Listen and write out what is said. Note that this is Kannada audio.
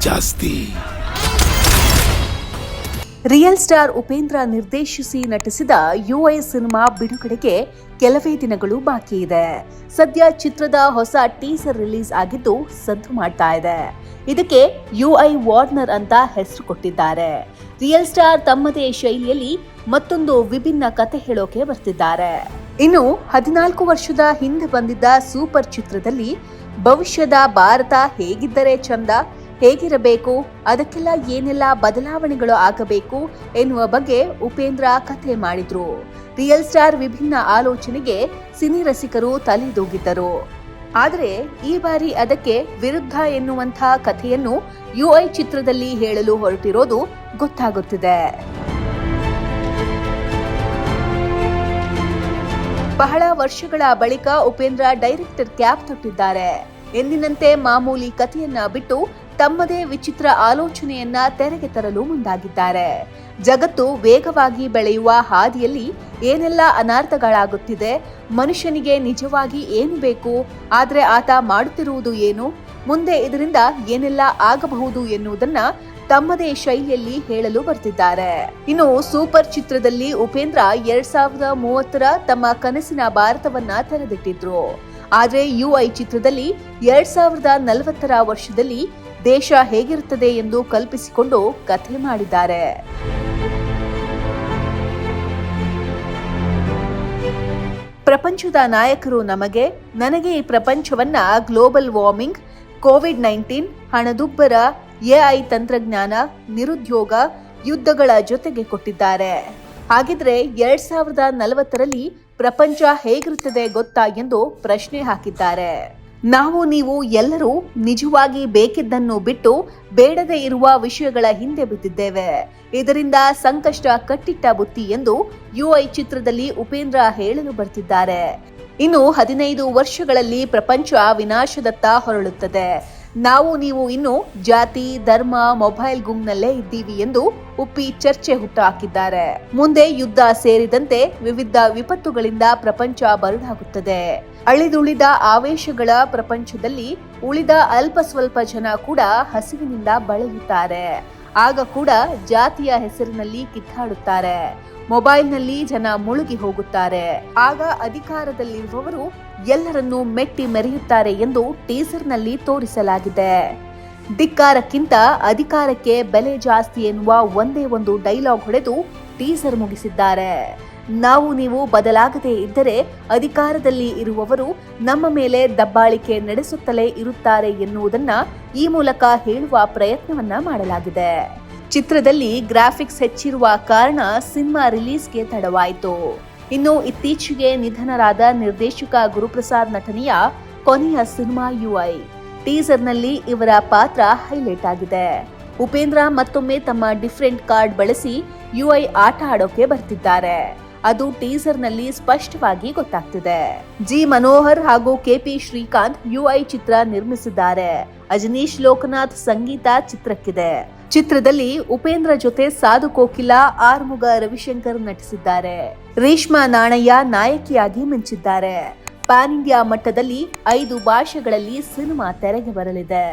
ಜಾಸ್ತಿ. ರಿಯಲ್ ಸ್ಟಾರ್ ಉಪೇಂದ್ರ ನಿರ್ದೇಶಿಸಿ ನಟಿಸಿದ ಯುಐ ಸಿನಿಮಾ ಬಿಡುಗಡೆಗೆ ಕೆಲವೇ ದಿನಗಳು ಬಾಕಿ ಇದೆ. ಸದ್ಯ ಚಿತ್ರದ ಹೊಸ ಟೀಸರ್ ರಿಲೀಸ್ ಆಗಿದ್ದು ಸದ್ದು ಮಾಡ್ತಾ ಇದೆ. ಇದಕ್ಕೆ ಯುಐ ವಾರ್ನರ್ ಅಂತ ಹೆಸರು ಕೊಟ್ಟಿದ್ದಾರೆ. ರಿಯಲ್ ಸ್ಟಾರ್ ತಮ್ಮದೇ ಶೈಲಿಯಲ್ಲಿ ಮತ್ತೊಂದು ವಿಭಿನ್ನ ಕತೆ ಹೇಳೋಕೆ ಬರ್ತಿದ್ದಾರೆ. ಇನ್ನು 14 ವರ್ಷದ ಹಿಂದೆ ಬಂದಿದ್ದ ಸೂಪರ್ ಚಿತ್ರದಲ್ಲಿ ಭವಿಷ್ಯದ ಭಾರತ ಹೇಗಿದ್ದರೆ ಚಂದ, ಹೇಗಿರಬೇಕು, ಅದಕ್ಕೆಲ್ಲ ಏನೆಲ್ಲ ಬದಲಾವಣೆಗಳು ಆಗಬೇಕು ಎನ್ನುವ ಬಗ್ಗೆ ಉಪೇಂದ್ರ ಕಥೆ ಮಾಡಿದ್ರು. ರಿಯಲ್ ಸ್ಟಾರ್ ವಿಭಿನ್ನ ಆಲೋಚನೆಗೆ ಸಿನಿ ರಸಿಕರು ತಲೆದೂಗಿದ್ದರು. ಆದರೆ ಈ ಬಾರಿ ಅದಕ್ಕೆ ವಿರುದ್ಧ ಎನ್ನುವಂಥ ಕಥೆಯನ್ನು ಯುಐ ಚಿತ್ರದಲ್ಲಿ ಹೇಳಲು ಹೊರಟಿರೋದು ಗೊತ್ತಾಗುತ್ತಿದೆ. ಬಹಳ ವರ್ಷಗಳ ಬಳಿಕ ಉಪೇಂದ್ರ ಡೈರೆಕ್ಟರ್ ಕ್ಯಾಪ್ ತೊಟ್ಟಿದ್ದಾರೆ. ಎಂದಿನಂತೆ ಮಾಮೂಲಿ ಕಥೆಯನ್ನ ಬಿಟ್ಟು ತಮ್ಮದೇ ವಿಚಿತ್ರ ಆಲೋಚನೆಯನ್ನ ತೆರೆಗೆ ತರಲು ಮುಂದಾಗಿದ್ದಾರೆ. ಜಗತ್ತು ವೇಗವಾಗಿ ಬೆಳೆಯುವ ಹಾದಿಯಲ್ಲಿ ಏನೆಲ್ಲ ಅನರ್ಥಗಳಾಗುತ್ತಿದೆ, ಮನುಷ್ಯನಿಗೆ ನಿಜವಾಗಿ ಏನು ಬೇಕು, ಆದ್ರೆ ಆತ ಮಾಡುತ್ತಿರುವುದು ಏನು, ಮುಂದೆ ಇದರಿಂದ ಏನೆಲ್ಲ ಆಗಬಹುದು ಎನ್ನುವುದನ್ನ ತಮ್ಮದೇ ಶೈಲಿಯಲ್ಲಿ ಹೇಳಲು ಬರ್ತಿದ್ದಾರೆ. ಇನ್ನು ಸೂಪರ್ ಚಿತ್ರದಲ್ಲಿ ಉಪೇಂದ್ರ 2030 ತಮ್ಮ ಕನಸಿನ ಭಾರತವನ್ನ ತೆರೆದಿಟ್ಟಿದ್ರು. ಆದ್ರೆ ಯುಐ ಚಿತ್ರದಲ್ಲಿ 2040 ವರ್ಷದಲ್ಲಿ ದೇಶ ಹೇಗಿರುತ್ತದೆ ಎಂದು ಕಲ್ಪಿಸಿಕೊಂಡು ಕಥೆ ಮಾಡಿದ್ದಾರೆ. ಪ್ರಪಂಚದ ನಾಯಕರು ನನಗೆ ಈ ಪ್ರಪಂಚವನ್ನ ಗ್ಲೋಬಲ್ ವಾರ್ಮಿಂಗ್, ಕೋವಿಡ್-19, ಹಣದುಬ್ಬರ, ಎಐ ತಂತ್ರಜ್ಞಾನ, ನಿರುದ್ಯೋಗ, ಯುದ್ಧಗಳ ಜೊತೆಗೆ ಕೊಟ್ಟಿದ್ದಾರೆ. ಹಾಗಿದ್ರೆ 2040ರಲ್ಲಿ ಪ್ರಪಂಚ ಹೇಗಿರುತ್ತದೆ ಗೊತ್ತಾ ಎಂದು ಪ್ರಶ್ನೆ ಹಾಕಿದ್ದಾರೆ. ನಾವು ನೀವು ಎಲ್ಲರೂ ನಿಜವಾಗಿ ಬೇಕಿದ್ದನ್ನು ಬಿಟ್ಟು ಬೇಡದೇ ಇರುವ ವಿಷಯಗಳ ಹಿಂದೆ ಬಿದ್ದಿದ್ದೇವೆ. ಇದರಿಂದ ಸಂಕಷ್ಟ ಕಟ್ಟಿಟ್ಟ ಬುತ್ತಿ ಎಂದು ಯುಐ ಚಿತ್ರದಲ್ಲಿ ಉಪೇಂದ್ರ ಹೇಳಲು ಬರ್ತಿದ್ದಾರೆ. ಇನ್ನು 15 ವರ್ಷಗಳಲ್ಲಿ ಪ್ರಪಂಚ ವಿನಾಶದತ್ತ ಹೊರಳುತ್ತದೆ. ನಾವು ನೀವು ಇನ್ನು ಜಾತಿ, ಧರ್ಮ, ಮೊಬೈಲ್ ಗುಂಗ್ನಲ್ಲೇ ಇದ್ದೀವಿ ಎಂದು ಉಪ್ಪಿ ಚರ್ಚೆ ಹುಟ್ಟುಹಾಕಿದ್ದಾರೆ. ಮುಂದೆ ಯುದ್ಧ ಸೇರಿದಂತೆ ವಿವಿಧ ವಿಪತ್ತುಗಳಿಂದ ಪ್ರಪಂಚ ಬರಡಾಗುತ್ತದೆ. ಅಳಿದುಳಿದ ಆವೇಶಗಳ ಪ್ರಪಂಚದಲ್ಲಿ ಉಳಿದ ಅಲ್ಪ ಸ್ವಲ್ಪ ಜನ ಕೂಡ ಹಸಿವಿನಿಂದ ಬಳಲುತ್ತಾರೆ. ಆಗ ಕೂಡ ಜಾತಿಯ ಹೆಸರಿನಲ್ಲಿ ಕಿತ್ತಾಡುತ್ತಾರೆ. ಮೊಬೈಲ್ನಲ್ಲಿ ಜನ ಮುಳುಗಿ ಹೋಗುತ್ತಾರೆ. ಆಗ ಅಧಿಕಾರದಲ್ಲಿರುವವರು ಎಲ್ಲರನ್ನೂ ಮೆಟ್ಟಿ ಮೆರೆಯುತ್ತಾರೆ ಎಂದು ಟೀಸರ್ನಲ್ಲಿ ತೋರಿಸಲಾಗಿದೆ. ಧಿಕ್ಕಾರಕ್ಕಿಂತ ಅಧಿಕಾರಕ್ಕೆ ಬೆಲೆ ಜಾಸ್ತಿ ಎನ್ನುವ ಒಂದೇ ಒಂದು ಡೈಲಾಗ್ ಹೊಡೆದು ಟೀಸರ್ ಮುಗಿಸಿದ್ದಾರೆ. ನಾವು ನೀವು ಬದಲಾಗದೇ ಇದ್ದರೆ ಅಧಿಕಾರದಲ್ಲಿ ಇರುವವರು ನಮ್ಮ ಮೇಲೆ ದಬ್ಬಾಳಿಕೆ ನಡೆಸುತ್ತಲೇ ಇರುತ್ತಾರೆ ಎನ್ನುವುದನ್ನ ಈ ಮೂಲಕ ಹೇಳುವ ಪ್ರಯತ್ನವನ್ನ ಮಾಡಲಾಗಿದೆ. ಚಿತ್ರದಲ್ಲಿ ಗ್ರಾಫಿಕ್ಸ್ ಹೆಚ್ಚಿರುವ ಕಾರಣ ಸಿನಿಮಾ ರಿಲೀಸ್ಗೆ ತಡವಾಯಿತು. ಇನ್ನು ಇತ್ತೀಚೆಗೆ ನಿಧನರಾದ ನಿರ್ದೇಶಕ ಗುರುಪ್ರಸಾದ್ ನಟನೆಯ ಕೊನೆಯ ಸಿನಿಮಾ ಯುಐ. ಟೀಸರ್ನಲ್ಲಿ ಇವರ ಪಾತ್ರ ಹೈಲೈಟ್ ಆಗಿದೆ. ಉಪೇಂದ್ರ ಮತ್ತೊಮ್ಮೆ ತಮ್ಮ ಡಿಫರೆಂಟ್ ಕಾರ್ಡ್ ಬಳಸಿ ಯುಐ ಆಟ ಆಡೋಕೆ ಬರ್ತಿದ್ದಾರೆ. ಅದು ಟೀಸರ್ನಲ್ಲಿ ಸ್ಪಷ್ಟವಾಗಿ ಗೊತ್ತಾಗ್ತಿದೆ. ಜಿ ಮನೋಹರ್ ಹಾಗೂ ಕೆಪಿ ಶ್ರೀಕಾಂತ್ ಯುಐ ಚಿತ್ರ ನಿರ್ಮಿಸಿದ್ದಾರೆ. ಅಜನೀಶ್ ಲೋಕನಾಥ್ ಸಂಗೀತ ಚಿತ್ರಕ್ಕಿದೆ. ಚಿತ್ರದಲ್ಲಿ ಉಪೇಂದ್ರ ಜೊತೆ ಸಾಧು ಕೋಕಿಲ, ಆರ್ಮುಗ ರವಿಶಂಕರ್ ನಟಿಸಿದ್ದಾರೆ. ರೇಷ್ಮಾ ನಾಣಯ್ಯ ನಾಯಕಿಯಾಗಿ ಮಿಂಚಿದ್ದಾರೆ. ಪ್ಯಾನ್ ಇಂಡಿಯಾ ಮಟ್ಟದಲ್ಲಿ 5 ಭಾಷೆಗಳಲ್ಲಿ ಸಿನಿಮಾ ತೆರೆಗೆ ಬರಲಿದೆ.